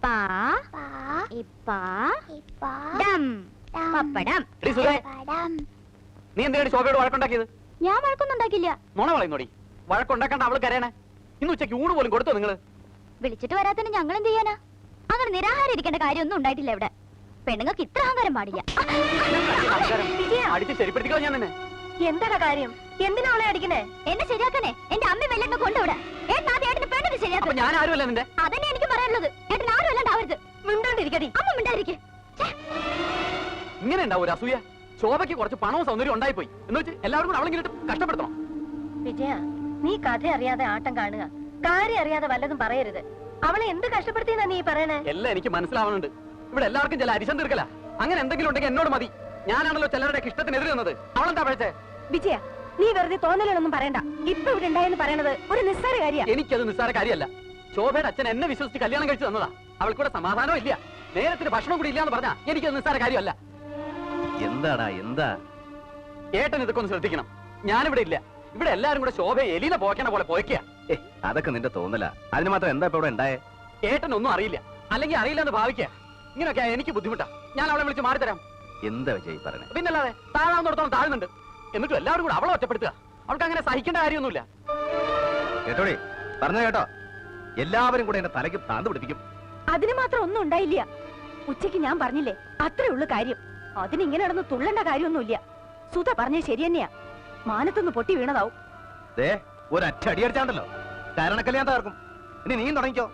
പാ ഇപ്പാ ഡം പപ്പടം. നീ എന്തിനാണ് ശോഭയോട് വഴക്കുണ്ടാക്കിയത്? ഞാൻ വഴക്കൊന്നുണ്ടാക്കില്ല. നുണ പറയുന്നോടി. വഴക്കുണ്ടാക്കാണ്ട് അവള് കരയണേ. ഇന്ന് ഉച്ചയ്ക്ക് ഊണ് പോലും കൊടുത്തോ നിങ്ങള്? വിളിച്ചിട്ട് വരാത്തതിന് ഞങ്ങൾ എന്ത് ചെയ്യാനാ? അങ്ങനെ നിരാഹാരം ഇരിക്കേണ്ട കാര്യമൊന്നും ഉണ്ടായിട്ടില്ല ഇവിടെ. പെണ്ണുങ്ങൾക്ക് ഇത്ര അഹങ്കാരം പാടില്ല. അടിച്ച് ശരിപ്പെടുത്തിക്കോ ഞാൻ തന്നെ. എന്താണ് കാര്യം? എന്തിനാ അവളെ അടിക്കണേ? എന്നെ ശരിയാക്കണേ. എന്റെ അമ്മ വെല്ലങ്ങ് കൊണ്ടുവിടെ. ഏട്ടൻ ആദ്യം ഏട്ടന് പെണ്ണിന് ശരിയാക്കും. ഞാൻ ആരുമല്ല നിന്റെ. അതന്നെ എനിക്ക് പറയാനുള്ളത്. ഏട്ടൻ ആരും അല്ലാണ്ടാവരുത്. മിണ്ടാണ്ടിരിക്കടി. അമ്മ മിണ്ടായിരിക്കെ. ഇങ്ങനെ ഉണ്ടാവും ഒരു അസൂയ. ശോഭയ്ക്ക് കുറച്ച് പണവും സൗന്ദര്യം ഉണ്ടായിപ്പോയി എന്ന് വെച്ച് എല്ലാവരും കൂടെ അവളെങ്കിലും കഷ്ടപ്പെടുത്തണം. വിജയ, നീ കഥ അറിയാതെ ആട്ടം കാണുക. കാര്യം അറിയാതെ വല്ലതും പറയരുത്. അവളെ എന്ത് കഷ്ടപ്പെടുത്തിയെന്നാ നീ പറയണേ? എല്ലാം എനിക്ക് മനസ്സിലാവുന്നുണ്ട്. ഇവിടെ എല്ലാവർക്കും ചില അരിശം തീർക്കല. അങ്ങനെ എന്തെങ്കിലും ഉണ്ടെങ്കിൽ എന്നോട് മതി. ഞാനാണല്ലോ ചിലരുടെ ഇഷ്ടത്തിനെതിരെ നിന്നത്. അവളെന്താ പഴച്ചേ? വിജയ, നീ വെറുതെ തോന്നലൊന്നും പറയണ്ട. ഇപ്പൊ ഇവിടെ ഉണ്ടായെന്ന് പറയണത് ഒരു നിസ്സാര കാര്യമാണ്. എനിക്കത് നിസ്സാര കാര്യമല്ല. ശോഭയുടെ അച്ഛൻ എന്നെ വിശ്വസിച്ച് കല്യാണം കഴിച്ചു തന്നതാ. അവൾക്കൂടെ സമാധാനം ഇല്ല, നേരത്തിന് ഭക്ഷണം കൂടി ഇല്ലാന്ന് പറഞ്ഞാ എനിക്കത് നിസ്സാര കാര്യമല്ല. എന്താടാ എന്താ? ഏട്ടൻ ഇതൊക്കെ ഒന്ന് ശ്രദ്ധിക്കണം. ഞാനിവിടെ ഇല്ല. ഇവിടെ എല്ലാരും കൂടെ ശോഭയെ എലിനെ പോക്കണ പോലെ പോയ്ക്കുക. അതൊക്കെ നിന്റെ തോന്നല. അതിന് മാത്രം എന്താ ഇപ്പൊ ഇവിടെ ഉണ്ടായേ? ഏട്ടൻ ഒന്നും അറിയില്ല, അല്ലെങ്കിൽ അറിയില്ല എന്ന് ഭാവിക്കുക. ഇങ്ങനെയൊക്കെ എനിക്ക് ബുദ്ധിമുട്ടാ. ഞാൻ അവളെ വിളിച്ച് മാറിത്തരാം. എന്താ വിജയ് പറഞ്ഞേ? പിന്നല്ലാതെ താഴാവുന്നിടത്തോളം താഴ്ന്നുണ്ട്. എന്നിട്ടും എല്ലാവരും കൂടെ അവളെ ഒറ്റപ്പെടുത്തുക. അവൾക്ക് അങ്ങനെ സഹിക്കേണ്ട കാര്യമൊന്നുമില്ല. കേട്ടോടി, പറഞ്ഞ കേട്ടോ? എല്ലാവരും കൂടെ എന്റെ തലയ്ക്ക് ഭ്രാന്ത് പിടിപ്പിക്കും. അതിന് മാത്രം ഒന്നും ഉണ്ടായില്ല. ഉച്ചയ്ക്ക് ഞാൻ പറഞ്ഞില്ലേ, അത്രേ ഉള്ളു കാര്യം. അതിനിങ്ങനെ നടന്ന് തുള്ളേണ്ട കാര്യമൊന്നുമില്ല. സുധ പറഞ്ഞത് ശരി തന്നെയാ. മാനത്തൊന്ന് പൊട്ടി വീണതാവും. ഒരൊറ്റ അടിയടിച്ചാണ്ടല്ലോ കാരണക്കല്ല ഞാൻ തകർക്കും. ഇനി നീ തുടങ്ങിക്കോ.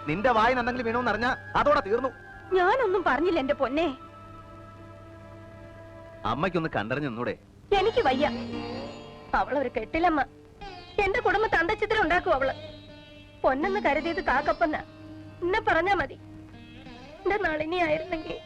നിന്റെ വായിന് എന്തെങ്കിലും വീണോന്ന് അറിഞ്ഞാ അതോടെ തീർന്നു. ഞാനൊന്നും പറഞ്ഞില്ല എന്റെ പൊന്നെ. അമ്മയ്ക്കൊന്ന് കണ്ടറിഞ്ഞു നിന്നൂടെ? എനിക്ക് വയ്യ. അവളൊരു കെട്ടിലമ്മ. എന്റെ കുടുംബത്തെ അന്തച്ചിത്രം ഉണ്ടാക്കും അവള്. പൊന്നെന്ന് കരുതിയത് കാക്കപ്പന്ന. എന്നെ പറഞ്ഞാ മതി. എന്റെ നളിനി ആയിരുന്നെങ്കിൽ